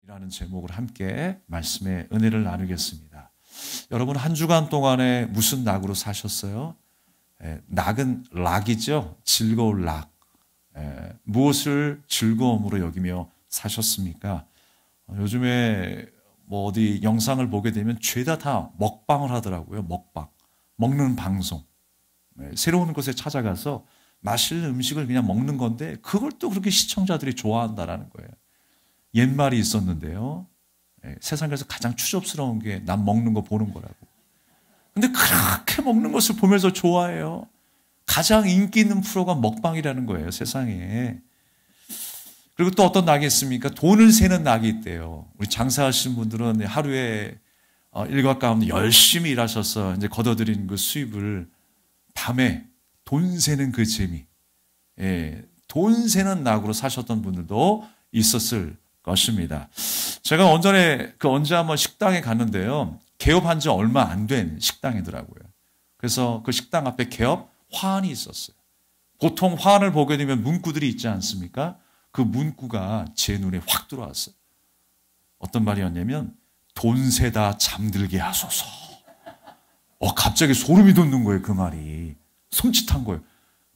이라는 제목으로 함께 말씀의 은혜를 나누겠습니다. 여러분 한 주간 동안에 무슨 낙으로 사셨어요? 낙은 락이죠. 즐거울 락. 무엇을 즐거움으로 여기며 사셨습니까? 요즘에 뭐 어디 영상을 보게 되면 죄다 다 먹방을 하더라고요. 먹방. 먹는 방송. 새로운 곳에 찾아가서 맛있는 음식을 그냥 먹는 건데 그걸 또 그렇게 시청자들이 좋아한다라는 거예요. 옛말이 있었는데요. 세상에서 가장 추접스러운 게 남 먹는 거 보는 거라고. 근데 그렇게 먹는 것을 보면서 좋아해요. 가장 인기 있는 프로가 먹방이라는 거예요, 세상에. 그리고 또 어떤 낙이 있습니까? 돈을 세는 낙이 있대요. 우리 장사하시는 분들은 하루에 일과 가운데 열심히 일하셔서 이제 걷어들인 그 수입을 밤에 돈 세는 그 재미. 돈 세는 낙으로 사셨던 분들도 있었을 것입니다. 제가 언제 한번 식당에 갔는데요. 개업한 지 얼마 안 된 식당이더라고요. 그래서 그 식당 앞에 개업 화환이 있었어요. 보통 화환을 보게 되면 문구들이 있지 않습니까? 그 문구가 제 눈에 확 들어왔어요. 어떤 말이었냐면 돈 세다 잠들게 하소서. 갑자기 소름이 돋는 거예요. 그 말이. 손짓한 거예요.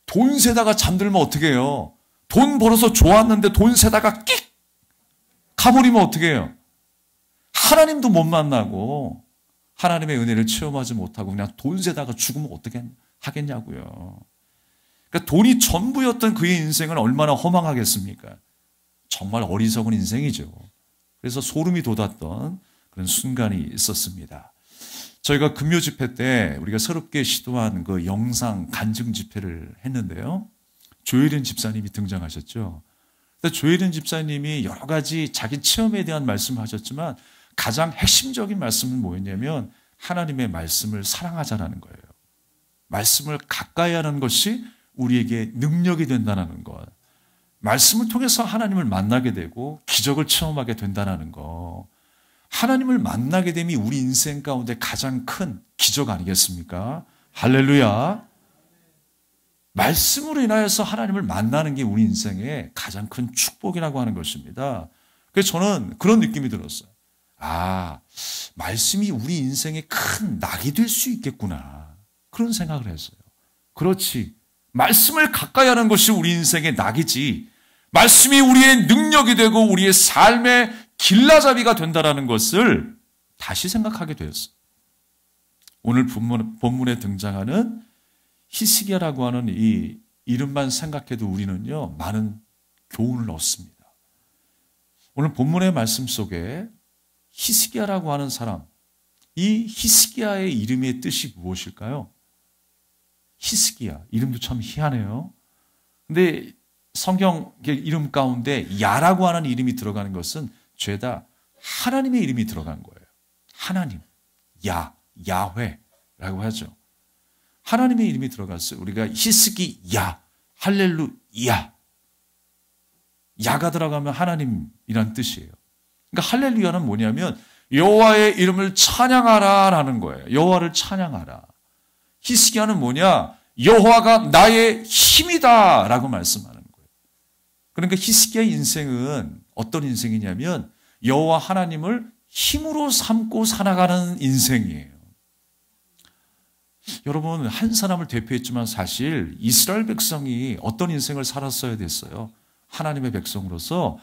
돈 세다가 잠들면 어떻게 해요? 돈 벌어서 좋았는데 돈 세다가 끽 가버리면 어떻게 해요? 하나님도 못 만나고 하나님의 은혜를 체험하지 못하고 그냥 돈 세다가 죽으면 어떻게 하겠냐고요. 그러니까 돈이 전부였던 그의 인생은 얼마나 허망하겠습니까? 정말 어리석은 인생이죠. 그래서 소름이 돋았던 그런 순간이 있었습니다. 저희가 금요 집회 때 우리가 새롭게 시도한 그 영상 간증 집회를 했는데요. 조혜린 집사님이 등장하셨죠. 조혜린 집사님이 여러 가지 자기 체험에 대한 말씀을 하셨지만 가장 핵심적인 말씀은 뭐였냐면 하나님의 말씀을 사랑하자라는 거예요. 말씀을 가까이 하는 것이 우리에게 능력이 된다는 것. 말씀을 통해서 하나님을 만나게 되고 기적을 체험하게 된다는 것. 하나님을 만나게 됨이 우리 인생 가운데 가장 큰 기적 아니겠습니까? 할렐루야. 말씀으로 인하여서 하나님을 만나는 게 우리 인생의 가장 큰 축복이라고 하는 것입니다. 그래서 저는 그런 느낌이 들었어요. 말씀이 우리 인생의 큰 낙이 될 수 있겠구나. 그런 생각을 했어요. 그렇지. 말씀을 가까이 하는 것이 우리 인생의 낙이지. 말씀이 우리의 능력이 되고 우리의 삶의 길라잡이가 된다는 것을 다시 생각하게 되었어요. 오늘 본문에 등장하는 히스기야라고 하는 이 이름만 생각해도 우리는요, 많은 교훈을 얻습니다. 오늘 본문의 말씀 속에 히스기야라고 하는 사람, 이 히스기야의 이름의 뜻이 무엇일까요? 히스기야, 이름도 참 희한해요. 근데 성경 이름 가운데 야라고 하는 이름이 들어가는 것은 죄다 하나님의 이름이 들어간 거예요. 하나님, 야훼라고 하죠. 하나님의 이름이 들어갔어요. 우리가 히스기야, 할렐루야. 야가 들어가면 하나님이란 뜻이에요. 그러니까 할렐루야는 뭐냐면 여호와의 이름을 찬양하라라는 거예요. 여호와를 찬양하라. 히스기야는 뭐냐? 여호와가 나의 힘이다라고 말씀하는 거예요. 그러니까 히스기야의 인생은 어떤 인생이냐면 여호와 하나님을 힘으로 삼고 살아가는 인생이에요. 여러분, 한 사람을 대표했지만 사실 이스라엘 백성이 어떤 인생을 살았어야 됐어요. 하나님의 백성으로서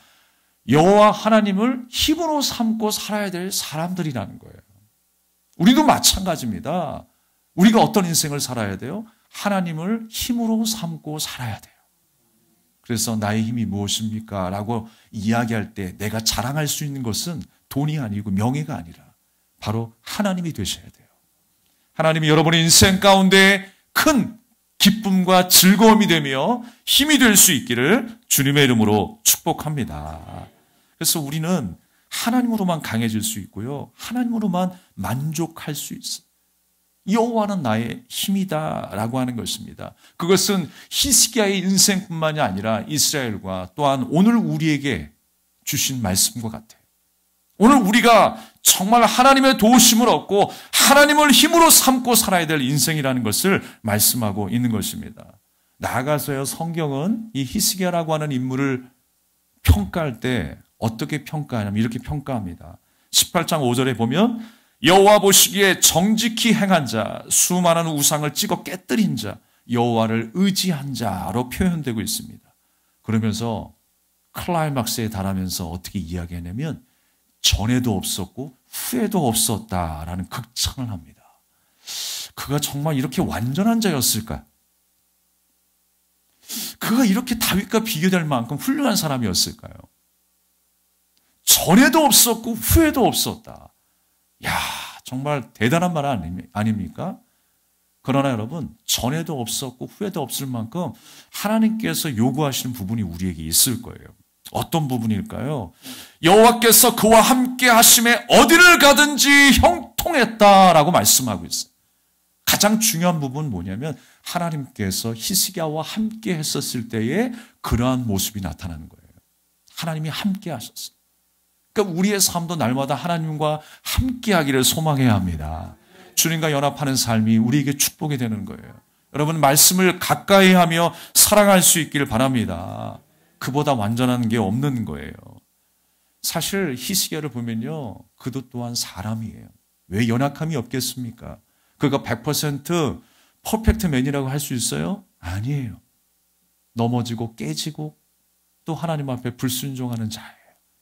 여호와 하나님을 힘으로 삼고 살아야 될 사람들이라는 거예요. 우리도 마찬가지입니다. 우리가 어떤 인생을 살아야 돼요? 하나님을 힘으로 삼고 살아야 돼요. 그래서 나의 힘이 무엇입니까? 라고 이야기할 때 내가 자랑할 수 있는 것은 돈이 아니고 명예가 아니라 바로 하나님이 되셔야 돼요. 하나님이 여러분의 인생 가운데 큰 기쁨과 즐거움이 되며 힘이 될 수 있기를 주님의 이름으로 축복합니다. 그래서 우리는 하나님으로만 강해질 수 있고요. 하나님으로만 만족할 수 있어요. 여호와는 나의 힘이다라고 하는 것입니다. 그것은 히스기야의 인생뿐만이 아니라 이스라엘과 또한 오늘 우리에게 주신 말씀과 같아요. 오늘 우리가 정말 하나님의 도우심을 얻고 하나님을 힘으로 삼고 살아야 될 인생이라는 것을 말씀하고 있는 것입니다. 나아가서요, 성경은 이 히스기야라고 하는 인물을 평가할 때 어떻게 평가하냐면 이렇게 평가합니다. 18장 5절에 보면 여호와 보시기에 정직히 행한 자, 수많은 우상을 찍어 깨뜨린 자, 여호와를 의지한 자로 표현되고 있습니다. 그러면서 클라이막스에 달하면서 어떻게 이야기하냐면 전에도 없었고 후에도 없었다라는 극찬을 합니다. 그가 정말 이렇게 완전한 자였을까? 그가 이렇게 다윗과 비교될 만큼 훌륭한 사람이었을까요? 전에도 없었고 후에도 없었다. 야, 정말 대단한 말 아닙니까? 그러나 여러분, 전에도 없었고 후에도 없을 만큼 하나님께서 요구하시는 부분이 우리에게 있을 거예요. 어떤 부분일까요? 여호와께서 그와 함께 하심에 어디를 가든지 형통했다라고 말씀하고 있어요. 가장 중요한 부분은 뭐냐면 하나님께서 히스기야와 함께 했었을 때에 그러한 모습이 나타나는 거예요. 하나님이 함께 하셨어요. 그러니까 우리의 삶도 날마다 하나님과 함께 하기를 소망해야 합니다. 주님과 연합하는 삶이 우리에게 축복이 되는 거예요. 여러분, 말씀을 가까이 하며 사랑할 수 있기를 바랍니다. 그보다 완전한 게 없는 거예요. 사실 히스기야를 보면요, 그도 또한 사람이에요. 왜 연약함이 없겠습니까? 그가 100% 퍼펙트 맨이라고 할 수 있어요? 아니에요. 넘어지고 깨지고 또 하나님 앞에 불순종하는 자예요.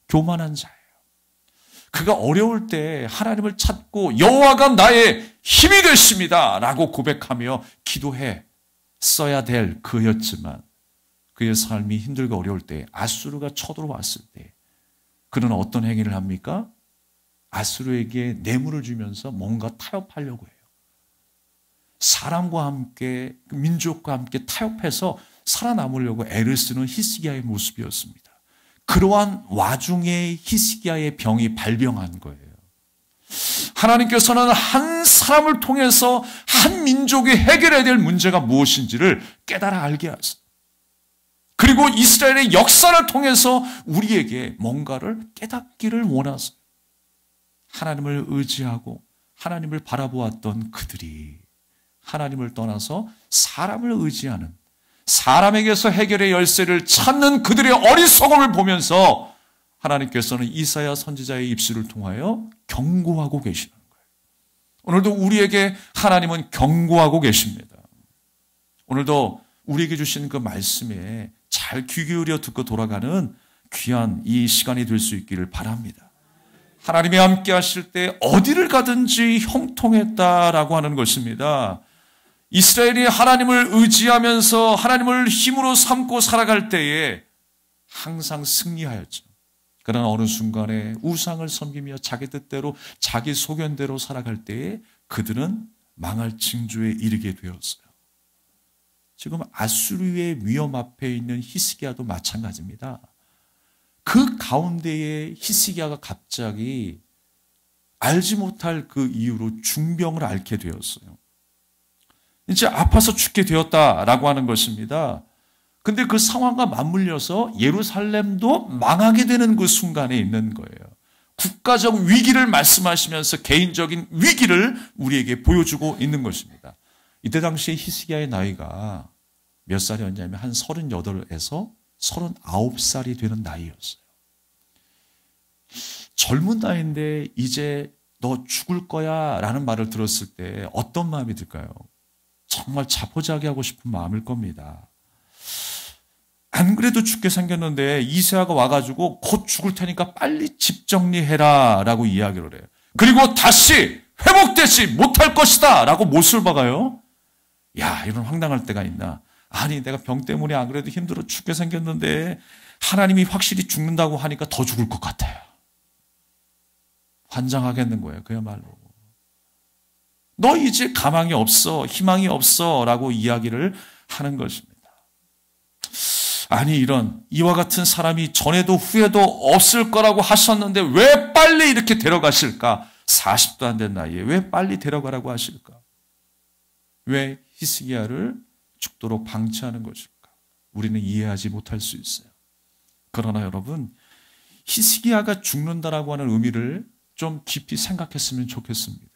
교만한 자예요. 그가 어려울 때 하나님을 찾고 여호와가 나의 힘이 되십니다 라고 고백하며 기도해 써야 될 그였지만 그의 삶이 힘들고 어려울 때 아수르가 쳐들어왔을 때 그는 어떤 행위를 합니까? 아수르에게 뇌물을 주면서 뭔가 타협하려고 해요. 사람과 함께 민족과 함께 타협해서 살아남으려고 애를 쓰는 히스기야의 모습이었습니다. 그러한 와중에 히스기야의 병이 발병한 거예요. 하나님께서는 한 사람을 통해서 한 민족이 해결해야 될 문제가 무엇인지를 깨달아 알게 하셨어요. 그리고 이스라엘의 역사를 통해서 우리에게 뭔가를 깨닫기를 원하세요. 하나님을 의지하고 하나님을 바라보았던 그들이 하나님을 떠나서 사람을 의지하는 사람에게서 해결의 열쇠를 찾는 그들의 어리석음을 보면서 하나님께서는 이사야 선지자의 입술을 통하여 경고하고 계시는 거예요. 오늘도 우리에게 하나님은 경고하고 계십니다. 오늘도 우리에게 주신 그 말씀에 잘 귀 기울여 듣고 돌아가는 귀한 이 시간이 될 수 있기를 바랍니다. 하나님이 함께 하실 때 어디를 가든지 형통했다라고 하는 것입니다. 이스라엘이 하나님을 의지하면서 하나님을 힘으로 삼고 살아갈 때에 항상 승리하였죠. 그러나 어느 순간에 우상을 섬기며 자기 뜻대로 자기 소견대로 살아갈 때에 그들은 망할 징조에 이르게 되었어요. 지금 아수르의 위험 앞에 있는 히스기야도 마찬가지입니다. 그 가운데에 히스기야가 갑자기 알지 못할 그 이유로 중병을 앓게 되었어요. 이제 아파서 죽게 되었다라고 하는 것입니다. 근데 그 상황과 맞물려서 예루살렘도 망하게 되는 그 순간에 있는 거예요. 국가적 위기를 말씀하시면서 개인적인 위기를 우리에게 보여주고 있는 것입니다. 이때 당시에 히스기야의 나이가 몇 살이었냐면 한 38에서 39살이 되는 나이였어요. 젊은 나이인데 이제 너 죽을 거야 라는 말을 들었을 때 어떤 마음이 들까요? 정말 자포자기하고 싶은 마음일 겁니다. 안 그래도 죽게 생겼는데 이새야가 와가지고 곧 죽을 테니까 빨리 집 정리해라 라고 이야기를 해요. 그리고 다시 회복되지 못할 것이다 라고 못을 박아요. 야, 이런 황당할 때가 있나. 아니, 내가 병 때문에 안 그래도 힘들어 죽게 생겼는데 하나님이 확실히 죽는다고 하니까 더 죽을 것 같아요. 환장하겠는 거예요. 그야말로. 너 이제 가망이 없어, 희망이 없어 라고 이야기를 하는 것입니다. 아니, 이와 같은 사람이 전에도 후에도 없을 거라고 하셨는데 왜 빨리 이렇게 데려가실까? 40도 안 된 나이에 왜 빨리 데려가라고 하실까? 왜 히스기야를 죽도록 방치하는 것일까? 우리는 이해하지 못할 수 있어요. 그러나 여러분, 히스기야가 죽는다라고 하는 의미를 좀 깊이 생각했으면 좋겠습니다.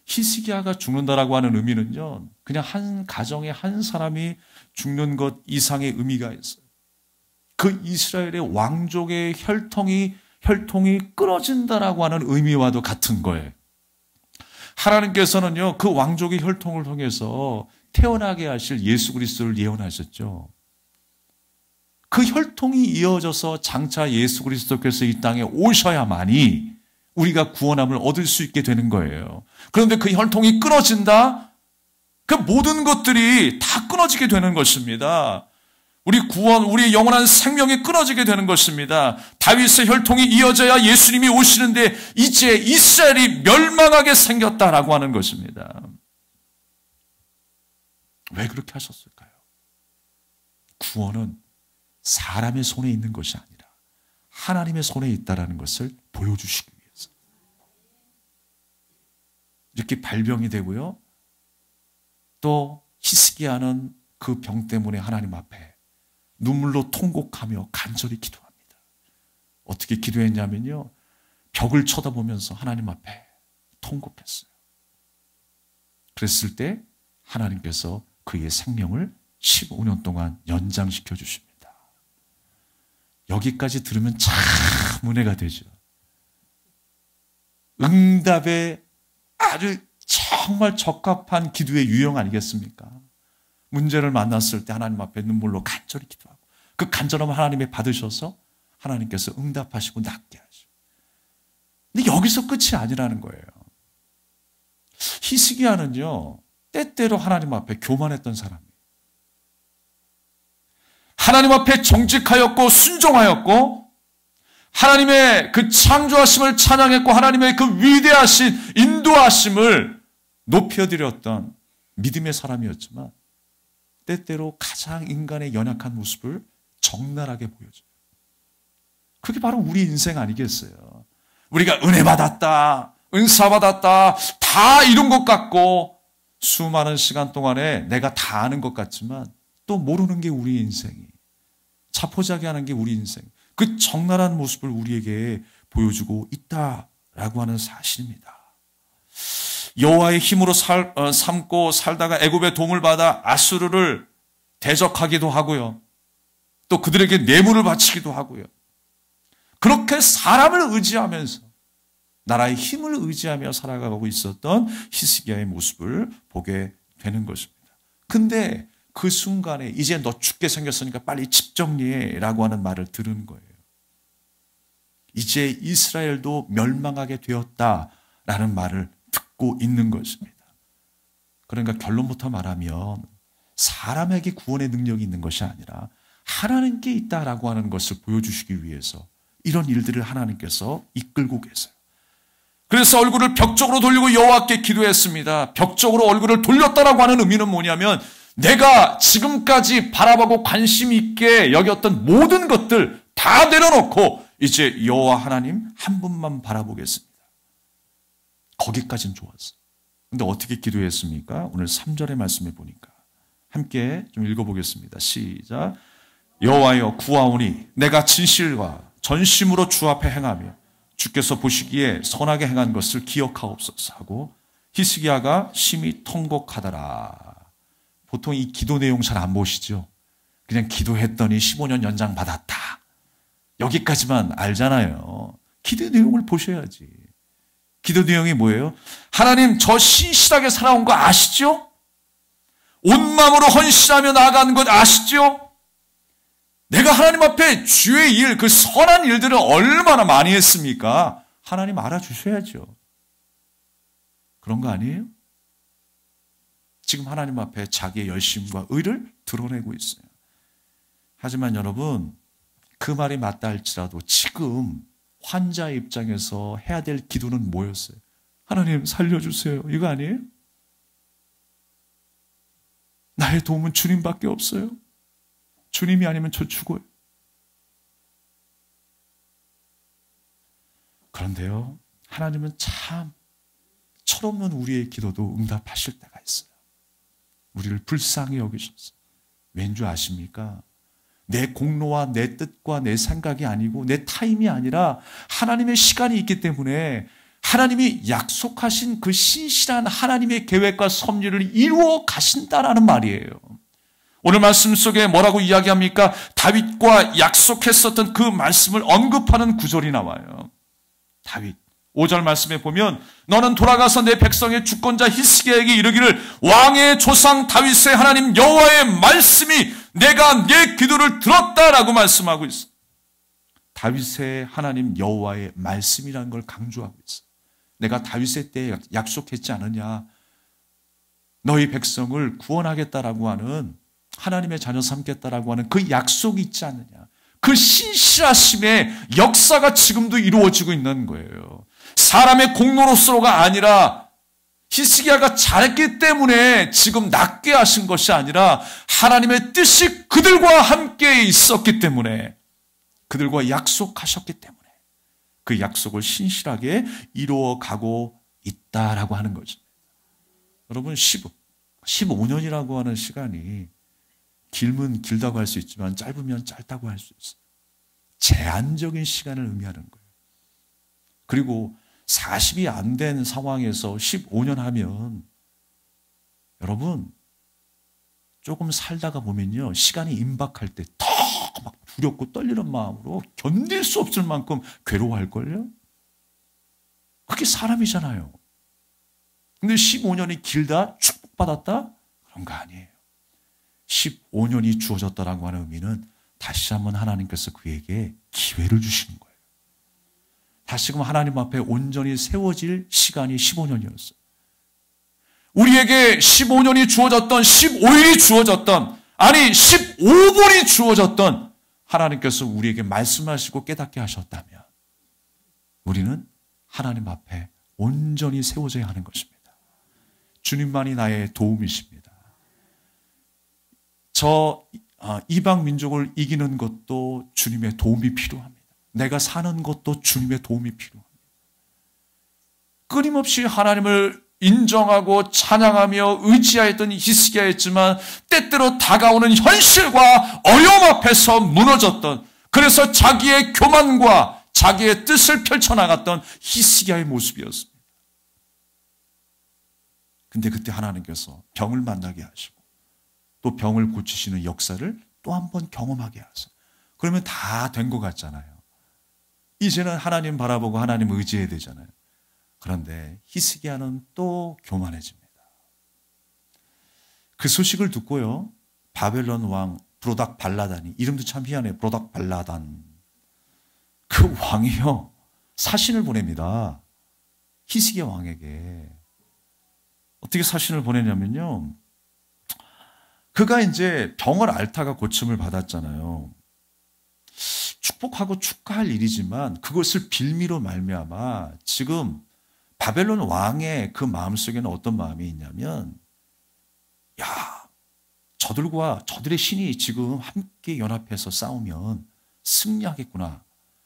히스기야가 죽는다라고 하는 의미는요, 그냥 한 가정에 한 사람이 죽는 것 이상의 의미가 있어요. 그 이스라엘의 왕족의 혈통이 끊어진다라고 하는 의미와도 같은 거예요. 하나님께서는요, 그 왕족의 혈통을 통해서 태어나게 하실 예수 그리스도를 예언하셨죠. 그 혈통이 이어져서 장차 예수 그리스도께서 이 땅에 오셔야만이 우리가 구원함을 얻을 수 있게 되는 거예요. 그런데 그 혈통이 끊어진다? 그 모든 것들이 다 끊어지게 되는 것입니다. 우리 구원, 우리의 영원한 생명이 끊어지게 되는 것입니다. 다윗의 혈통이 이어져야 예수님이 오시는데 이제 이스라엘이 멸망하게 생겼다라고 하는 것입니다. 왜 그렇게 하셨을까요? 구원은 사람의 손에 있는 것이 아니라 하나님의 손에 있다라는 것을 보여주시기 위해서. 이렇게 발병이 되고요. 또 히스기야는 그 병 때문에 하나님 앞에 눈물로 통곡하며 간절히 기도합니다. 어떻게 기도했냐면요. 벽을 쳐다보면서 하나님 앞에 통곡했어요. 그랬을 때 하나님께서 그의 생명을 15년 동안 연장시켜 주십니다. 여기까지 들으면 참 은혜가 되죠. 응답에 아주 정말 적합한 기도의 유형 아니겠습니까? 문제를 만났을 때 하나님 앞에 눈물로 간절히 기도하고 그 간절함을 하나님이 받으셔서 하나님께서 응답하시고 낫게 하시고. 근데 여기서 끝이 아니라는 거예요. 히스기야는요, 때때로 하나님 앞에 교만했던 사람이에요. 하나님 앞에 정직하였고 순종하였고 하나님의 그 창조하심을 찬양했고 하나님의 그 위대하신 인도하심을 높여드렸던 믿음의 사람이었지만 때때로 가장 인간의 연약한 모습을 적나라하게 보여줘요. 그게 바로 우리 인생 아니겠어요? 우리가 은혜 받았다, 은사 받았다, 다 이룬 것 같고 수많은 시간 동안에 내가 다 아는 것 같지만 또 모르는 게 우리 인생이, 자포자기하는 게 우리 인생, 그 적나라한 모습을 우리에게 보여주고 있다라고 하는 사실입니다. 여호와의 힘으로 삼고 살다가 애굽의 도움을 받아 아수르를 대적하기도 하고요. 또 그들에게 뇌물을 바치기도 하고요. 그렇게 사람을 의지하면서 나라의 힘을 의지하며 살아가고 있었던 히스기야의 모습을 보게 되는 것입니다. 근데 그 순간에 이제 너 죽게 생겼으니까 빨리 집 정리해라고 하는 말을 들은 거예요. 이제 이스라엘도 멸망하게 되었다라는 말을 듣고 있는 것입니다. 그러니까 결론부터 말하면 사람에게 구원의 능력이 있는 것이 아니라 하나님께 있다라고 하는 것을 보여주시기 위해서 이런 일들을 하나님께서 이끌고 계세요. 그래서 얼굴을 벽 쪽으로 돌리고 여호와께 기도했습니다. 벽 쪽으로 얼굴을 돌렸다라고 하는 의미는 뭐냐면 내가 지금까지 바라보고 관심 있게 여겼던 모든 것들 다 내려놓고 이제 여호와 하나님 한 분만 바라보겠습니다. 거기까지는 좋았어요. 근데 어떻게 기도했습니까? 오늘 3절의 말씀에 보니까 함께 좀 읽어보겠습니다. 시작. 여호와여 구하오니 내가 진실과 전심으로 주 앞에 행하며 주께서 보시기에 선하게 행한 것을 기억하옵소서 하고 히스기야가 심히 통곡하더라. 보통 이 기도 내용 잘 안 보시죠? 그냥 기도했더니 15년 연장 받았다. 여기까지만 알잖아요. 기도 내용을 보셔야지. 기도 내용이 뭐예요? 하나님 저 신실하게 살아온 거 아시죠? 온 마음으로 헌신하며 나아가는 것 아시죠? 내가 하나님 앞에 주의 일, 그 선한 일들을 얼마나 많이 했습니까? 하나님 알아주셔야죠. 그런 거 아니에요? 지금 하나님 앞에 자기의 열심과 의를 드러내고 있어요. 하지만 여러분, 그 말이 맞다 할지라도 지금 환자의 입장에서 해야 될 기도는 뭐였어요? 하나님 살려주세요. 이거 아니에요? 나의 도움은 주님밖에 없어요. 주님이 아니면 저 죽어요. 그런데요, 하나님은 참 철없는 우리의 기도도 응답하실 때가 있어요. 우리를 불쌍히 여기셨어요. 왠 줄 아십니까? 내 공로와 내 뜻과 내 생각이 아니고 내 타임이 아니라 하나님의 시간이 있기 때문에 하나님이 약속하신 그 신실한 하나님의 계획과 섭리를 이루어 가신다라는 말이에요. 오늘 말씀 속에 뭐라고 이야기합니까? 다윗과 약속했었던 그 말씀을 언급하는 구절이 나와요. 다윗 5절 말씀에 보면 너는 돌아가서 내 백성의 주권자 히스기야에게 이르기를 왕의 조상 다윗의 하나님 여호와의 말씀이 내가 내 기도를 들었다라고 말씀하고 있어. 다윗의 하나님 여호와의 말씀이라는 걸 강조하고 있어. 내가 다윗의 때에 약속했지 않느냐. 너희 백성을 구원하겠다라고 하는 하나님의 자녀 삼겠다라고 하는 그 약속이 있지 않느냐. 그 신실하심의 역사가 지금도 이루어지고 있는 거예요. 사람의 공로로서가 아니라 히스기야가 잘했기 때문에 지금 낫게 하신 것이 아니라 하나님의 뜻이 그들과 함께 있었기 때문에 그들과 약속하셨기 때문에 그 약속을 신실하게 이루어가고 있다라고 하는 거죠. 여러분 15년이라고 하는 시간이 길면 길다고 할 수 있지만 짧으면 짧다고 할 수 있어요. 제한적인 시간을 의미하는 거예요. 그리고 40이 안 된 상황에서 15년 하면 여러분 조금 살다가 보면요. 시간이 임박할 때 더 막 두렵고 떨리는 마음으로 견딜 수 없을 만큼 괴로워할걸요? 그게 사람이잖아요. 근데 15년이 길다? 축복받았다? 그런 거 아니에요. 15년이 주어졌다라고 하는 의미는 다시 한번 하나님께서 그에게 기회를 주시는 거예요. 다시금 하나님 앞에 온전히 세워질 시간이 15년이었어요. 우리에게 15년이 주어졌던 15일이 주어졌던 아니 15분이 주어졌던 하나님께서 우리에게 말씀하시고 깨닫게 하셨다면 우리는 하나님 앞에 온전히 세워져야 하는 것입니다. 주님만이 나의 도움이십니다. 저 이방 민족을 이기는 것도 주님의 도움이 필요합니다. 내가 사는 것도 주님의 도움이 필요합니다. 끊임없이 하나님을 인정하고 찬양하며 의지하였던 히스기야였지만 때때로 다가오는 현실과 어려움 앞에서 무너졌던 그래서 자기의 교만과 자기의 뜻을 펼쳐나갔던 히스기야의 모습이었습니다. 근데 그때 하나님께서 병을 만나게 하시고 또 병을 고치시는 역사를 또 한 번 경험하게 하세요. 그러면 다 된 것 같잖아요. 이제는 하나님 바라보고 하나님 의지해야 되잖아요. 그런데 히스기야는 또 교만해집니다. 그 소식을 듣고요. 바벨론 왕 브로닥 발라단이 이름도 참 희한해요. 브로닥 발라단. 그 왕이요. 사신을 보냅니다. 히스기야 왕에게. 어떻게 사신을 보내냐면요. 그가 이제 병을 앓다가 고침을 받았잖아요. 축복하고 축하할 일이지만 그것을 빌미로 말미암아 지금 바벨론 왕의 그 마음속에는 어떤 마음이 있냐면 야, 저들의 신이 지금 함께 연합해서 싸우면 승리하겠구나.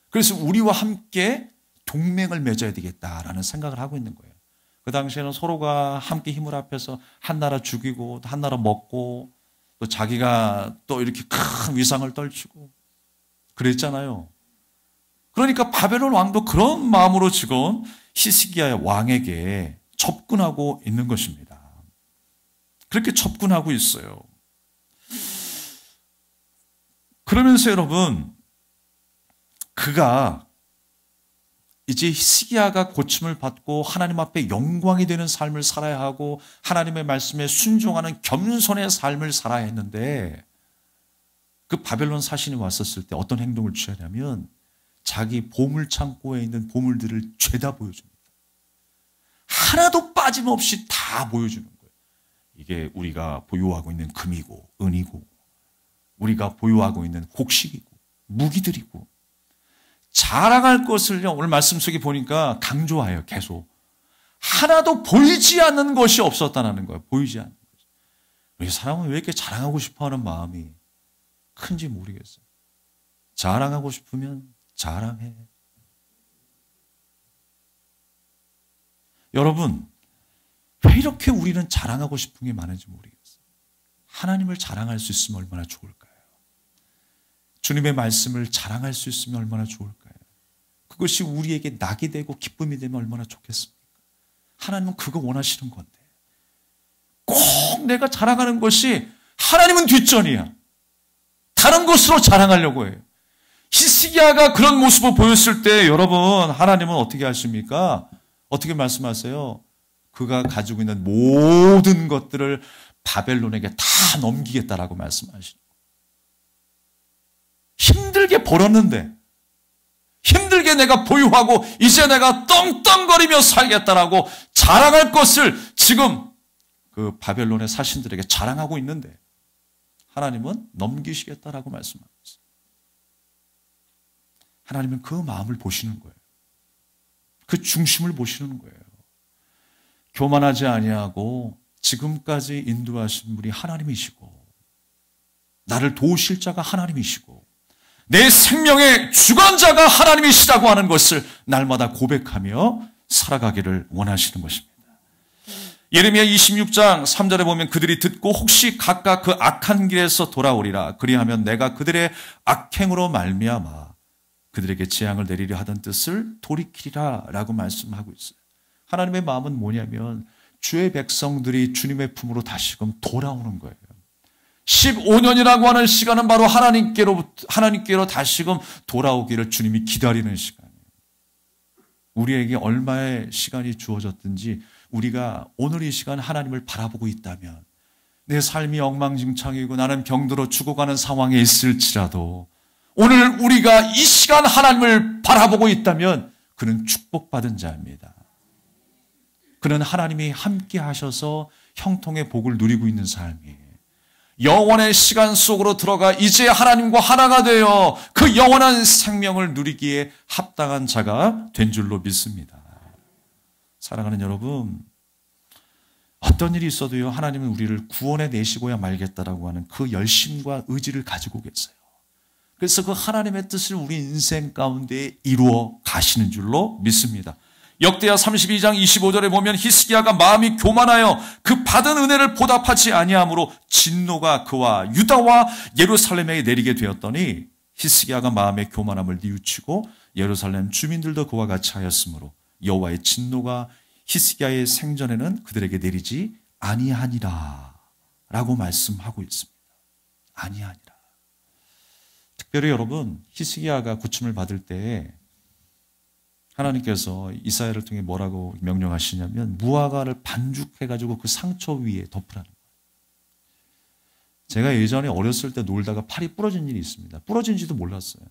그래서 우리와 함께 동맹을 맺어야 되겠다라는 생각을 하고 있는 거예요. 그 당시에는 서로가 함께 힘을 합해서 한 나라 죽이고 한 나라 먹고 또 자기가 또 이렇게 큰 위상을 떨치고 그랬잖아요. 그러니까 바벨론 왕도 그런 마음으로 지금 히스기야 왕에게 접근하고 있는 것입니다. 그렇게 접근하고 있어요. 그러면서 여러분 그가 이제 히스기야가 고침을 받고 하나님 앞에 영광이 되는 삶을 살아야 하고 하나님의 말씀에 순종하는 겸손의 삶을 살아야 했는데 그 바벨론 사신이 왔었을 때 어떤 행동을 취하냐면 자기 보물 창고에 있는 보물들을 죄다 보여줍니다. 하나도 빠짐없이 다 보여주는 거예요. 이게 우리가 보유하고 있는 금이고 은이고 우리가 보유하고 있는 곡식이고 무기들이고 자랑할 것을요. 오늘 말씀 속에 보니까 강조해요. 계속. 하나도 보이지 않는 것이 없었다는 거예요. 보이지 않는 것. 우리 사람은 왜 이렇게 자랑하고 싶어하는 마음이 큰지 모르겠어요. 자랑하고 싶으면 자랑해. 여러분, 왜 이렇게 우리는 자랑하고 싶은 게 많은지 모르겠어요. 하나님을 자랑할 수 있으면 얼마나 좋을까요? 주님의 말씀을 자랑할 수 있으면 얼마나 좋을까요? 그것이 우리에게 낙이 되고 기쁨이 되면 얼마나 좋겠습니까? 하나님은 그거 원하시는 건데 꼭 내가 자랑하는 것이 하나님은 뒷전이야. 다른 것으로 자랑하려고 해요. 히스기야가 그런 모습을 보였을 때 여러분, 하나님은 어떻게 하십니까? 어떻게 말씀하세요? 그가 가지고 있는 모든 것들을 바벨론에게 다 넘기겠다라고 말씀하시죠. 힘들게 벌었는데, 힘들게 내가 보유하고 이제 내가 떵떵거리며 살겠다라고 자랑할 것을 지금 그 바벨론의 사신들에게 자랑하고 있는데 하나님은 넘기시겠다라고 말씀하고 있어요. 하나님은 그 마음을 보시는 거예요. 그 중심을 보시는 거예요. 교만하지 아니하고 지금까지 인도하신 분이 하나님이시고 나를 도우실 자가 하나님이시고 내 생명의 주관자가 하나님이시라고 하는 것을 날마다 고백하며 살아가기를 원하시는 것입니다. 예레미야 26장 3절에 보면 그들이 듣고 혹시 각각 그 악한 길에서 돌아오리라. 그리하면 내가 그들의 악행으로 말미암아 그들에게 재앙을 내리려 하던 뜻을 돌이키리라 라고 말씀하고 있어요. 하나님의 마음은 뭐냐면 주의 백성들이 주님의 품으로 다시금 돌아오는 거예요. 15년이라고 하는 시간은 바로 하나님께로 다시금 돌아오기를 주님이 기다리는 시간이에요. 우리에게 얼마의 시간이 주어졌든지 우리가 오늘 이 시간 하나님을 바라보고 있다면 내 삶이 엉망진창이고 나는 병들어 죽어가는 상황에 있을지라도 오늘 우리가 이 시간 하나님을 바라보고 있다면 그는 축복받은 자입니다. 그는 하나님이 함께 하셔서 형통의 복을 누리고 있는 삶이에요. 영원의 시간 속으로 들어가 이제 하나님과 하나가 되어 그 영원한 생명을 누리기에 합당한 자가 된 줄로 믿습니다. 사랑하는 여러분, 어떤 일이 있어도요, 하나님은 우리를 구원해 내시고야 말겠다라고 하는 그 열심과 의지를 가지고 계세요. 그래서 그 하나님의 뜻을 우리 인생 가운데 이루어 가시는 줄로 믿습니다. 역대하 32장 25절에 보면 히스기야가 마음이 교만하여 그 받은 은혜를 보답하지 아니하므로 진노가 그와 유다와 예루살렘에 내리게 되었더니 히스기야가 마음의 교만함을 뉘우치고 예루살렘 주민들도 그와 같이 하였으므로 여호와의 진노가 히스기야의 생전에는 그들에게 내리지 아니하니라 라고 말씀하고 있습니다. 아니하니라. 특별히 여러분, 히스기야가 고침을 받을 때 하나님께서 이사야를 통해 뭐라고 명령하시냐면 무화과를 반죽해가지고 그 상처 위에 덮으라는 거예요. 제가 예전에 어렸을 때 놀다가 팔이 부러진 일이 있습니다. 부러진지도 몰랐어요.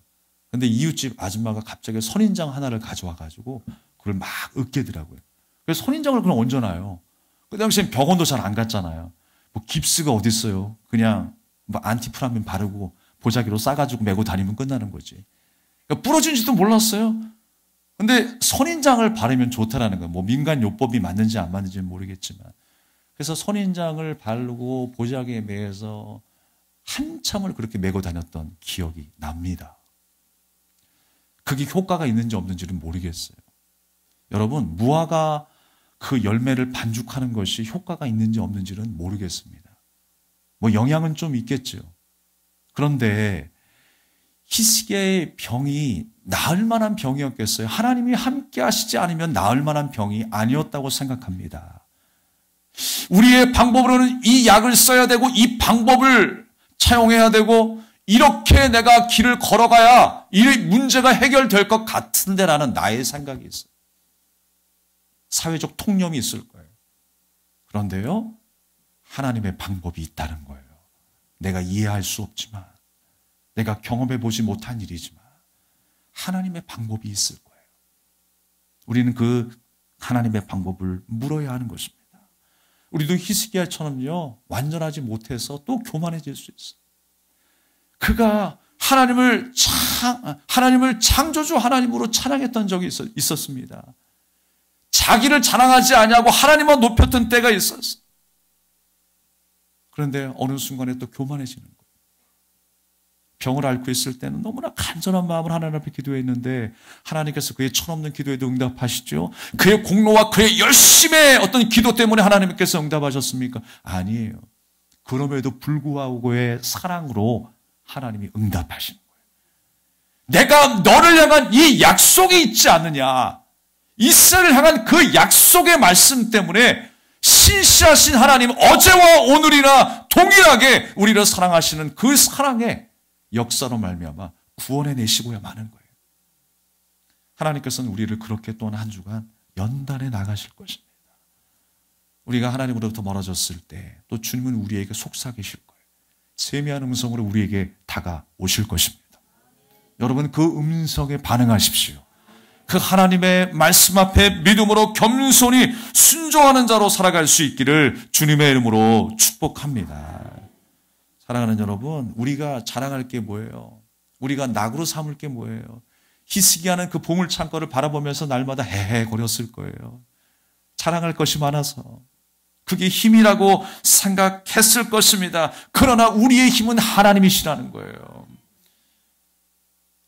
근데 이웃집 아줌마가 갑자기 선인장 하나를 가져와가지고 그걸 막 으깨더라고요. 그래서 선인장을 그냥 얹어놔요. 그 당시엔 병원도 잘 안 갔잖아요. 뭐 깁스가 어디 있어요. 그냥 뭐 안티프라민 바르고 보자기로 싸가지고 메고 다니면 끝나는 거지. 그러니까 부러진지도 몰랐어요. 근데 선인장을 바르면 좋다라는 거예요. 뭐 민간요법이 맞는지 안 맞는지는 모르겠지만. 그래서 선인장을 바르고 보자기에 매서 한참을 그렇게 메고 다녔던 기억이 납니다. 그게 효과가 있는지 없는지는 모르겠어요. 여러분, 무화과 그 열매를 반죽하는 것이 효과가 있는지 없는지는 모르겠습니다. 뭐 영향은 좀 있겠죠. 그런데 히스기야의 병이 나을 만한 병이었겠어요? 하나님이 함께 하시지 않으면 나을 만한 병이 아니었다고 생각합니다. 우리의 방법으로는 이 약을 써야 되고 이 방법을 차용해야 되고 이렇게 내가 길을 걸어가야 이 문제가 해결될 것 같은데라는 나의 생각이 있어요. 사회적 통념이 있을 거예요. 그런데요, 하나님의 방법이 있다는 거예요. 내가 이해할 수 없지만, 내가 경험해 보지 못한 일이지만 하나님의 방법이 있을 거예요. 우리는 그 하나님의 방법을 물어야 하는 것입니다. 우리도 히스기야처럼요, 완전하지 못해서 또 교만해질 수 있어요. 그가 하나님을 창조주 하나님으로 찬양했던 적이 있었습니다. 자기를 자랑하지 아니하고 하나님만 높였던 때가 있었어요. 그런데 어느 순간에 또 교만해지는 거예요. 병을 앓고 있을 때는 너무나 간절한 마음으로 하나님 앞에 기도했는데 하나님께서 그의 천없는 기도에도 응답하시죠. 그의 공로와 그의 열심의 어떤 기도 때문에 하나님께서 응답하셨습니까? 아니에요. 그럼에도 불구하고의 사랑으로 하나님이 응답하시는 거예요. 내가 너를 향한 이 약속이 있지 않느냐. 이스라엘을 향한 그 약속의 말씀 때문에 시 신실하신 하나님, 어제와 오늘이나 동일하게 우리를 사랑하시는 그 사랑의 역사로 말미암아 구원해 내시고야 마는 거예요. 하나님께서는 우리를 그렇게 또 한 주간 연단해 나가실 것입니다. 우리가 하나님으로부터 멀어졌을 때 또 주님은 우리에게 속삭이실 거예요. 세미한 음성으로 우리에게 다가오실 것입니다. 여러분, 그 음성에 반응하십시오. 그 하나님의 말씀 앞에 믿음으로 겸손히 순종하는 자로 살아갈 수 있기를 주님의 이름으로 축복합니다. 사랑하는 여러분, 우리가 자랑할 게 뭐예요? 우리가 낙으로 삼을 게 뭐예요? 히스기야는 그 보물 창고를 바라보면서 날마다 헤헤거렸을 거예요. 자랑할 것이 많아서 그게 힘이라고 생각했을 것입니다. 그러나 우리의 힘은 하나님이시라는 거예요.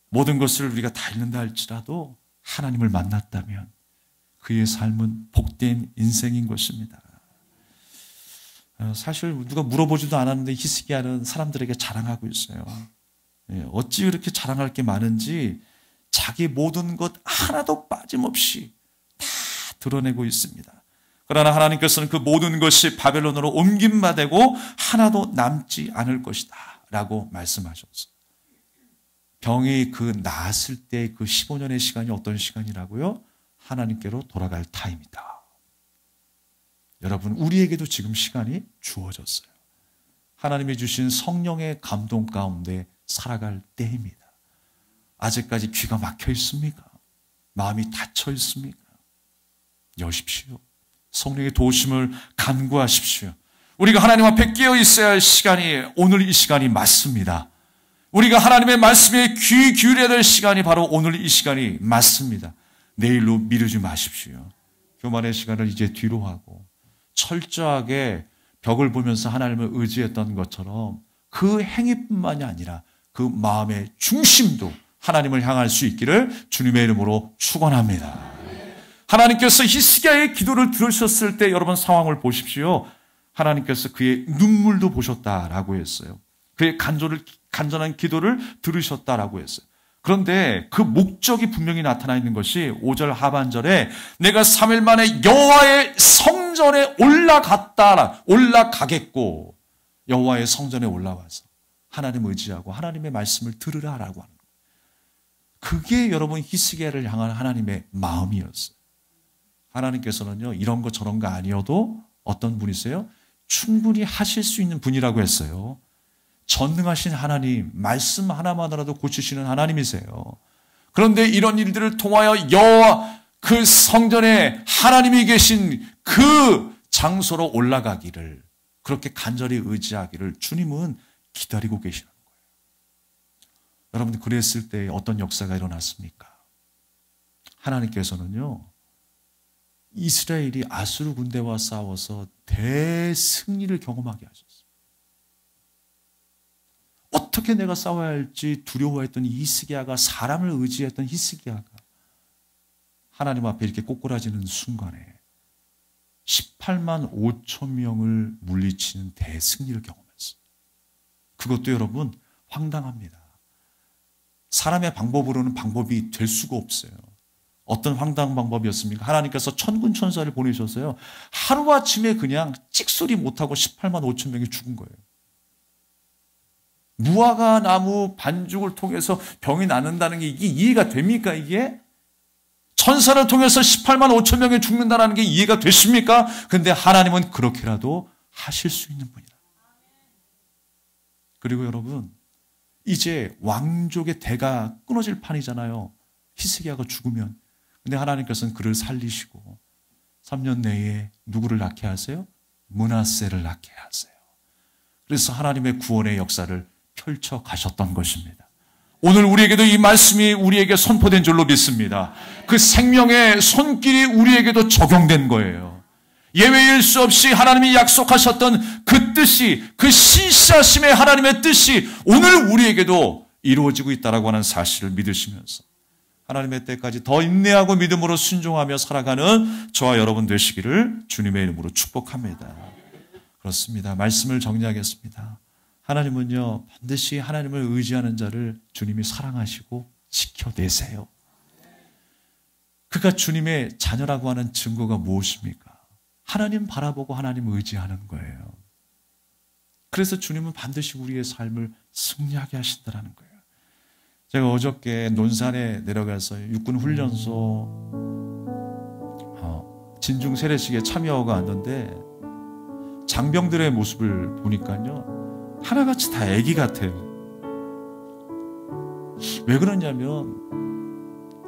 모든 것을 우리가 다 잃는다 할지라도 하나님을 만났다면 그의 삶은 복된 인생인 것입니다. 사실 누가 물어보지도 않았는데 히스기야는 사람들에게 자랑하고 있어요. 어찌 그렇게 자랑할 게 많은지 자기 모든 것 하나도 빠짐없이 다 드러내고 있습니다. 그러나 하나님께서는 그 모든 것이 바벨론으로 옮김바 되고 하나도 남지 않을 것이다 라고 말씀하셨어요. 병이 그 나았을 때 그 15년의 시간이 어떤 시간이라고요? 하나님께로 돌아갈 타임이다. 여러분, 우리에게도 지금 시간이 주어졌어요. 하나님이 주신 성령의 감동 가운데 살아갈 때입니다. 아직까지 귀가 막혀 있습니까? 마음이 닫혀 있습니까? 여십시오. 성령의 도우심을 간구하십시오. 우리가 하나님 앞에 깨어 있어야 할 시간이 오늘 이 시간이 맞습니다. 우리가 하나님의 말씀에 귀 기울여야 될 시간이 바로 오늘 이 시간이 맞습니다. 내일로 미루지 마십시오. 교만의 시간을 이제 뒤로 하고 철저하게 벽을 보면서 하나님을 의지했던 것처럼 그 행위뿐만이 아니라 그 마음의 중심도 하나님을 향할 수 있기를 주님의 이름으로 축원합니다. 하나님께서 히스기야의 기도를 들으셨을 때 여러분 상황을 보십시오. 하나님께서 그의 눈물도 보셨다라고 했어요. 그의 간절한 기도를 들으셨다라고 했어요. 그런데 그 목적이 분명히 나타나 있는 것이 5절 하반절에 내가 3일 만에 여호와의 성전에 올라가겠고 여호와의 성전에 올라와서 하나님 의지하고 하나님의 말씀을 들으라라고 하는 거예요. 그게 여러분 히스기야를 향한 하나님의 마음이었어요. 하나님께서는요, 이런 거 저런 거 아니어도 어떤 분이세요? 충분히 하실 수 있는 분이라고 했어요. 전능하신 하나님, 말씀 하나만으로도 고치시는 하나님이세요. 그런데 이런 일들을 통하여 여호와 그 성전에 하나님이 계신 그 장소로 올라가기를, 그렇게 간절히 의지하기를 주님은 기다리고 계시는 거예요. 여러분, 그랬을 때 어떤 역사가 일어났습니까? 하나님께서는요, 이스라엘이 아수르 군대와 싸워서 대승리를 경험하게 하셨어요. 어떻게 내가 싸워야 할지 두려워했던 히스기야가, 사람을 의지했던 히스기야가 하나님 앞에 이렇게 꼬꾸라지는 순간에 18만 5천 명을 물리치는 대승리를 경험했어요. 그것도 여러분 황당합니다. 사람의 방법으로는 방법이 될 수가 없어요. 어떤 황당한 방법이었습니까? 하나님께서 천군 천사를 보내셔서요, 하루아침에 그냥 찍소리 못하고 18만 5천 명이 죽은 거예요. 무화과 나무 반죽을 통해서 병이 낫는다는 게 이게 이해가 됩니까? 이게? 천사를 통해서 18만 5천 명이 죽는다는 게 이해가 되십니까? 근데 하나님은 그렇게라도 하실 수 있는 분이다. 그리고 여러분, 이제 왕족의 대가 끊어질 판이잖아요. 히스기야가 죽으면. 근데 하나님께서는 그를 살리시고 3년 내에 누구를 낳게 하세요? 므낫세를 낳게 하세요. 그래서 하나님의 구원의 역사를 펼쳐 가셨던 것입니다. 오늘 우리에게도 이 말씀이 우리에게 선포된 줄로 믿습니다. 그 생명의 손길이 우리에게도 적용된 거예요. 예외일 수 없이 하나님이 약속하셨던 그 뜻이, 그 신실하심의 하나님의 뜻이 오늘 우리에게도 이루어지고 있다고 하는 사실을 믿으시면서 하나님의 때까지 더 인내하고 믿음으로 순종하며 살아가는 저와 여러분 되시기를 주님의 이름으로 축복합니다. 그렇습니다. 말씀을 정리하겠습니다. 하나님은요, 반드시 하나님을 의지하는 자를 주님이 사랑하시고 지켜내세요. 그가 주님의 자녀라고 하는 증거가 무엇입니까? 하나님 바라보고 하나님 의지하는 거예요. 그래서 주님은 반드시 우리의 삶을 승리하게 하신다는 거예요. 제가 어저께 논산에 내려가서 육군 훈련소 진중 세례식에 참여하고 왔는데 장병들의 모습을 보니까요, 하나같이 다 애기 같아요. 왜 그러냐면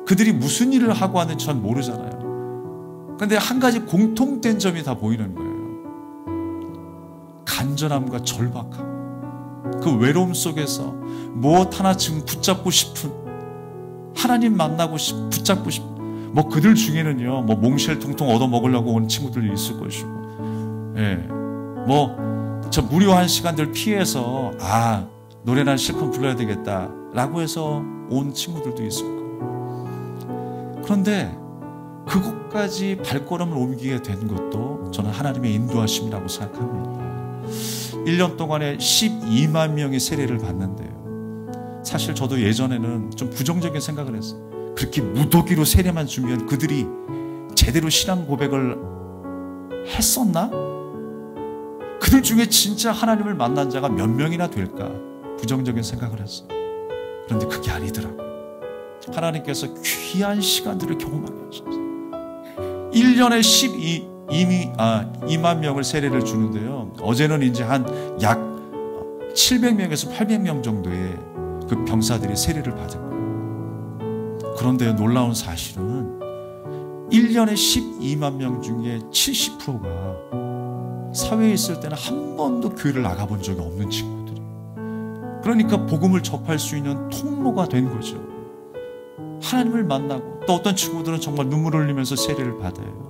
그들이 무슨 일을 하고 왔는지 전 모르잖아요. 그런데 한 가지 공통된 점이 다 보이는 거예요. 간절함과 절박함. 그 외로움 속에서 무엇 하나 지금 붙잡고 싶은, 하나님 만나고 붙잡고 싶은, 뭐 그들 중에는요, 뭐 몽쉘통통 얻어먹으려고 온 친구들이 있을 것이고, 예, 뭐 저 무료한 시간들 피해서 노래나 실컷 불러야 되겠다라고 해서 온 친구들도 있을 거예요. 그런데 그곳까지 발걸음을 옮기게 된 것도 저는 하나님의 인도하심이라고 생각합니다. 1년 동안에 12만 명이 세례를 받는데요. 사실 저도 예전에는 좀 부정적인 생각을 했어요. 그렇게 무더기로 세례만 주면 그들이 제대로 신앙 고백을 했었나? 그들 중에 진짜 하나님을 만난 자가 몇 명이나 될까? 부정적인 생각을 했어요. 그런데 그게 아니더라고요. 하나님께서 귀한 시간들을 경험하게 하셨어요. 1년에 2만 명을 세례를 주는데요. 어제는 이제 한 약 700명에서 800명 정도의 그 병사들이 세례를 받은 거예요. 그런데 놀라운 사실은 1년에 12만 명 중에 70%가 사회에 있을 때는 한 번도 교회를 나가본 적이 없는 친구들이. 그러니까 복음을 접할 수 있는 통로가 된 거죠. 하나님을 만나고, 또 어떤 친구들은 정말 눈물을 흘리면서 세례를 받아요.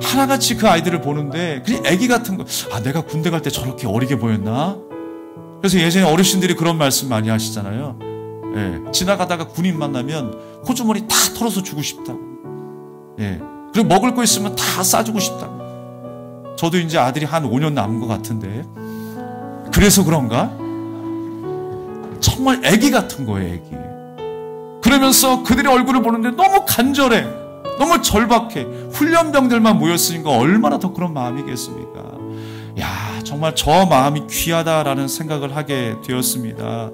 하나같이 그 아이들을 보는데 그냥 애기 같은 거. 내가 군대 갈 때 저렇게 어리게 보였나? 그래서 예전에 어르신들이 그런 말씀 많이 하시잖아요. 예, 지나가다가 군인 만나면 코주머니 다 털어서 주고 싶다고. 예, 그리고 먹을 거 있으면 다 싸주고 싶다고. 저도 이제 아들이 한 5년 남은 것 같은데, 그래서 그런가? 정말 애기 같은 거예요, 애기. 그러면서 그들의 얼굴을 보는데 너무 간절해, 너무 절박해. 훈련병들만 모였으니까 얼마나 더 그런 마음이겠습니까? 야, 정말 저 마음이 귀하다라는 생각을 하게 되었습니다.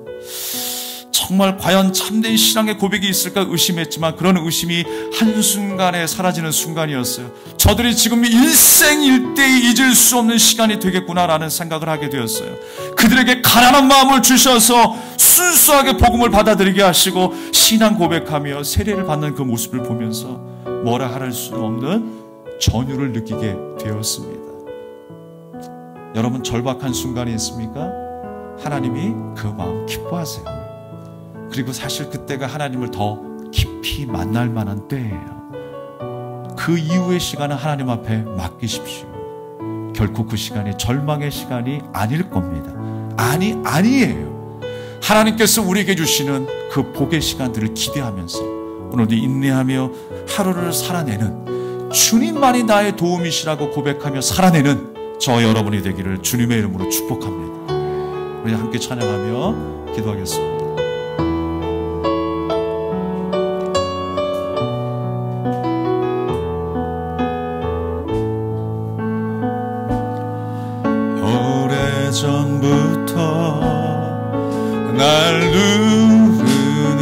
정말 과연 참된 신앙의 고백이 있을까 의심했지만 그런 의심이 한순간에 사라지는 순간이었어요. 저들이 지금 일생일대에 잊을 수 없는 시간이 되겠구나라는 생각을 하게 되었어요. 그들에게 가난한 마음을 주셔서 순수하게 복음을 받아들이게 하시고 신앙 고백하며 세례를 받는 그 모습을 보면서 뭐라 할 수 없는 전율을 느끼게 되었습니다. 여러분, 절박한 순간이 있습니까? 하나님이 그 마음 기뻐하세요. 그리고 사실 그때가 하나님을 더 깊이 만날 만한 때예요. 그 이후의 시간은 하나님 앞에 맡기십시오. 결코 그 시간이 절망의 시간이 아닐 겁니다. 아니에요. 하나님께서 우리에게 주시는 그 복의 시간들을 기대하면서 오늘도 인내하며 하루를 살아내는, 주님만이 나의 도움이시라고 고백하며 살아내는 저 여러분이 되기를 주님의 이름으로 축복합니다. 우리 함께 찬양하며 기도하겠습니다. 오래전부터 날 누르는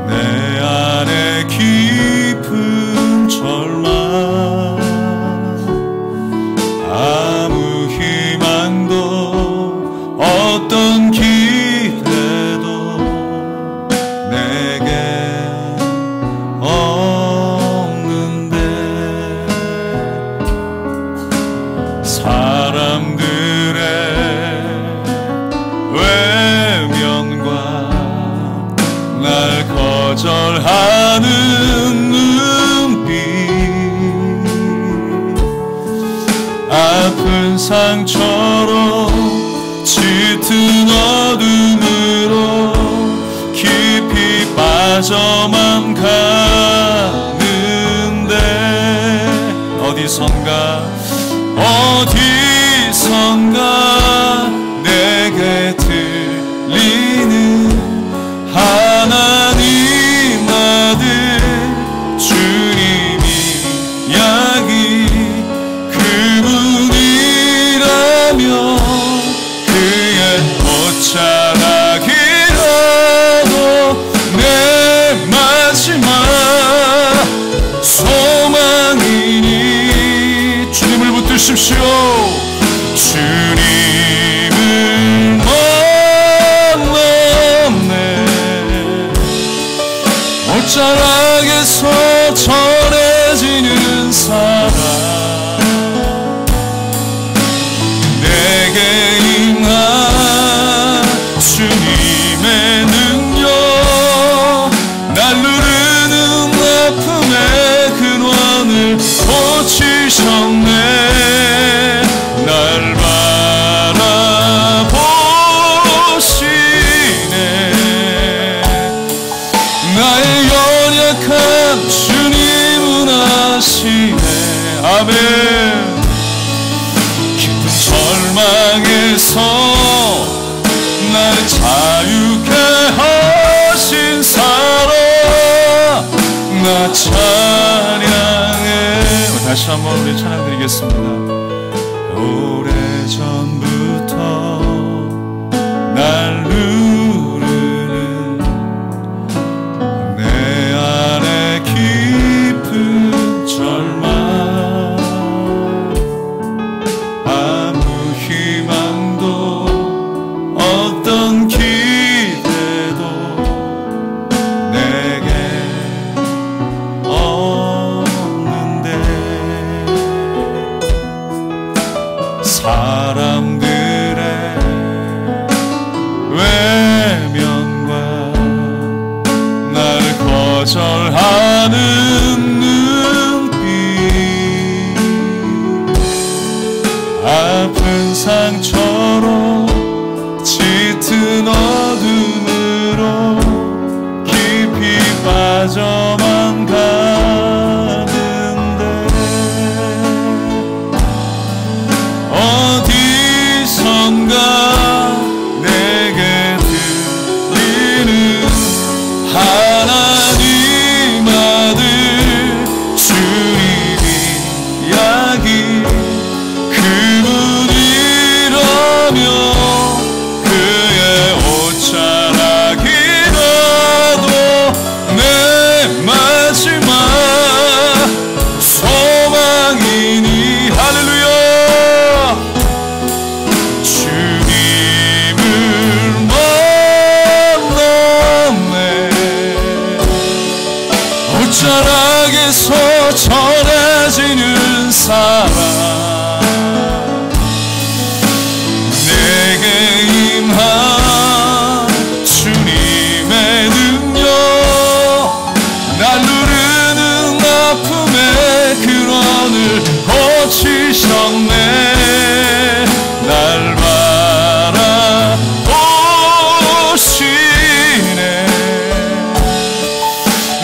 내 안에 깊은 절망, 아무 희망도 어떤 기대도 내게 없는데 사람들의 외면과 날 거절하는 눈빛, 아픈 상처로 짙은 어둠으로 깊이 빠져만 가는데 어디선가 내게 들리는 하나님 아들 주님이 옷자락에서 전해지는 사랑 내게 임한 주님의 능력 날 누르는 아픔의 근원을 고치셨네 날 바라보시네 나의 연약한 주님은 아시네 아멘 깊은 절망에서 나를 자유케 하신 사랑 나 찬양해 다시 한번 우리 찬양 드리겠습니다. 오래전부터 날 누르는 내 안에 깊은 절망 아무 희망도 어떤 기대도 내게 없는데 사람들의 외면과 날 거절하는 눈빛 아픈 상처로 짙은 어둠으로 깊이 빠져만 가는데 어디선가 내게 들리는 하나님 아들 주님의 이야기 그분이라며 그의 옷자락이라도 내 마지막 소망이니 할렐루야 주님을 만났네 옷자락에서 전해지는 사랑 내게 임한 주님의 능력 날 누르는 아픔의 근원을 고치셨네 날 바라보시네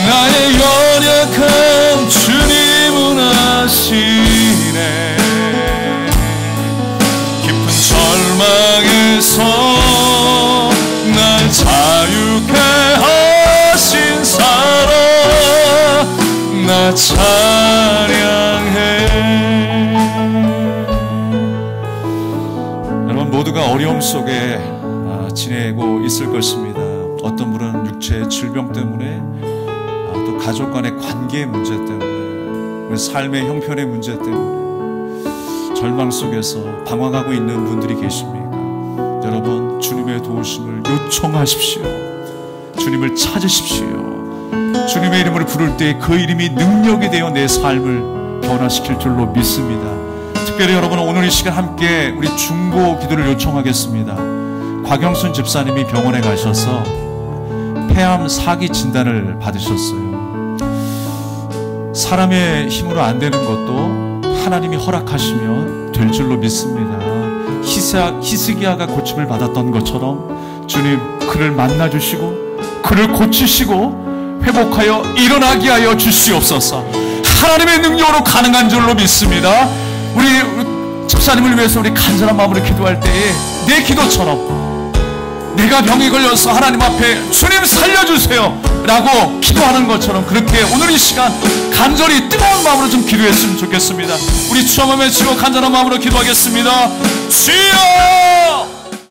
나의 연약한 주님은 아시네 깊은 절망에서 날 자유케 하신 사랑 나 찬양해 여러분 모두가 어려움 속에 지내고 있을 것입니다. 어떤 분은 육체의 질병 때문에 또 가족 간의 관계의 문제 때문에 우리 삶의 형편의 문제 때문에 절망 속에서 방황하고 있는 분들이 계십니까? 여러분 주님의 도우심을 요청하십시오. 주님을 찾으십시오. 주님의 이름을 부를 때 그 이름이 능력이 되어 내 삶을 변화시킬 줄로 믿습니다. 특별히 여러분 오늘 이 시간 함께 우리 중보 기도를 요청하겠습니다. 곽영순 집사님이 병원에 가셔서 폐암 4기 진단을 받으셨어요. 사람의 힘으로 안 되는 것도 하나님이 허락하시면 될 줄로 믿습니다. 히스기야가 고침을 받았던 것처럼 주님 그를 만나주시고 그를 고치시고 회복하여 일어나게 하여 주시옵소서. 하나님의 능력으로 가능한 줄로 믿습니다. 우리 집사님을 위해서 우리 간절한 마음으로 기도할 때에 내 기도처럼 내가 병이 걸려서 하나님 앞에 주님 살려주세요 라고 기도하는 것처럼 그렇게 오늘 이 시간 간절히 뜨거운 마음으로 좀 기도했으면 좋겠습니다. 우리 주여 한번 외치고 간절한 마음으로 기도하겠습니다. 주여